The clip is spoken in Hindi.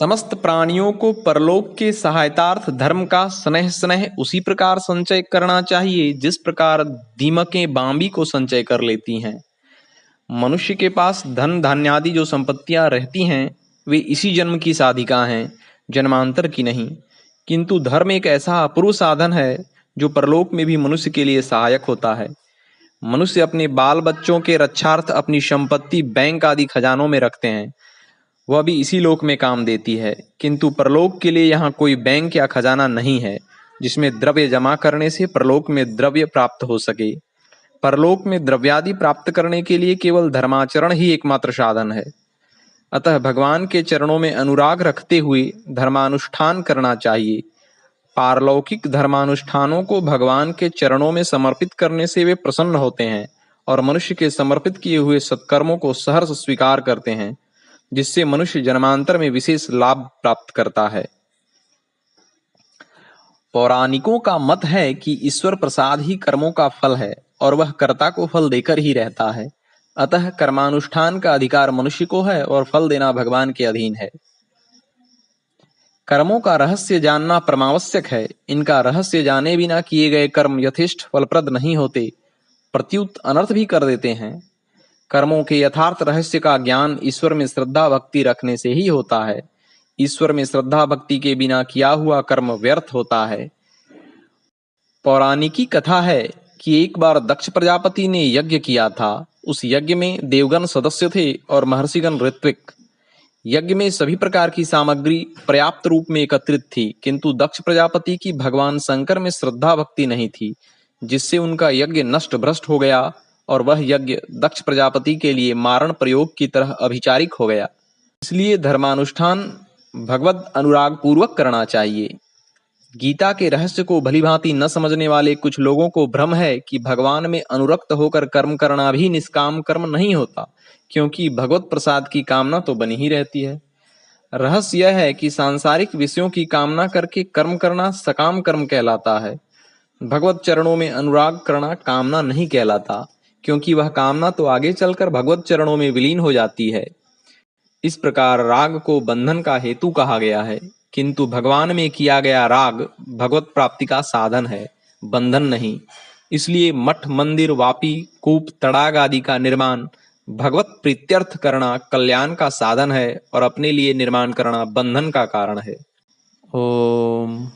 समस्त प्राणियों को परलोक के सहायतार्थ धर्म का स्नेह स्नेह उसी प्रकार संचय करना चाहिए जिस प्रकार दीमकें बांबी को संचय कर लेती हैं। मनुष्य के पास धन धान्यादि जो संपत्तियां रहती हैं वे इसी जन्म की साधिका हैं, जन्मांतर की नहीं। किंतु धर्म एक ऐसा अपूर्व साधन है जो परलोक में भी मनुष्य के लिए सहायक होता है। मनुष्य अपने बाल बच्चों के रक्षार्थ अपनी संपत्ति बैंक आदि खजानों में रखते हैं, वह भी इसी लोक में काम देती है। किंतु परलोक के लिए यहाँ कोई बैंक या खजाना नहीं है जिसमें द्रव्य जमा करने से परलोक में द्रव्य प्राप्त हो सके। परलोक में द्रव्यादि प्राप्त करने के लिए केवल धर्माचरण ही एकमात्र साधन है। अतः भगवान के चरणों में अनुराग रखते हुए धर्मानुष्ठान करना चाहिए। पारलौकिक धर्मानुष्ठानों को भगवान के चरणों में समर्पित करने से वे प्रसन्न होते हैं और मनुष्य के समर्पित किए हुए सत्कर्मों को सहर्ष स्वीकार करते हैं, जिससे मनुष्य जन्मांतर में विशेष लाभ प्राप्त करता है। पौराणिकों का मत है कि ईश्वर प्रसाद ही कर्मों का फल है और वह कर्ता को फल देकर ही रहता है। अतः कर्मानुष्ठान का अधिकार मनुष्य को है और फल देना भगवान के अधीन है। कर्मों का रहस्य जानना परमावश्यक है। इनका रहस्य जाने बिना किए गए कर्म यथेष्ट फलप्रद नहीं होते, प्रत्युत अनर्थ भी कर देते हैं। कर्मों के यथार्थ रहस्य का ज्ञान ईश्वर में श्रद्धा भक्ति रखने से ही होता है। ईश्वर में श्रद्धा भक्ति के बिना किया हुआ कर्म व्यर्थ होता है। पौराणिकी कथा है कि एक बार दक्ष प्रजापति ने यज्ञ किया था। उस यज्ञ में देवगण सदस्य थे और महर्षिगण ऋत्विक। यज्ञ में सभी प्रकार की सामग्री पर्याप्त रूप में एकत्रित थी, किंतु दक्ष प्रजापति की भगवान शंकर में श्रद्धा भक्ति नहीं थी, जिससे उनका यज्ञ नष्ट भ्रष्ट हो गया और वह यज्ञ दक्ष प्रजापति के लिए मारण प्रयोग की तरह अभिचारिक हो गया। इसलिए धर्मानुष्ठान भगवत अनुराग पूर्वक करना चाहिए। गीता के रहस्य को भलीभांति न समझने वाले कुछ लोगों को भ्रम है कि भगवान में अनुरक्त होकर कर्म करना भी निष्काम कर्म नहीं होता, क्योंकि भगवत प्रसाद की कामना तो बनी ही रहती है। रहस्य यह है कि सांसारिक विषयों की कामना करके कर्म करना सकाम कर्म कहलाता है। भगवत चरणों में अनुराग करना कामना नहीं कहलाता, क्योंकि वह कामना तो आगे चलकर भगवत चरणों में विलीन हो जाती है। इस प्रकार राग को बंधन का हेतु कहा गया है, किंतु भगवान में किया गया राग भगवत प्राप्ति का साधन है, बंधन नहीं। इसलिए मठ मंदिर वापी कूप तड़ाग आदि का निर्माण भगवत प्रीत्यर्थ करना कल्याण का साधन है और अपने लिए निर्माण करना बंधन का कारण है। ओम।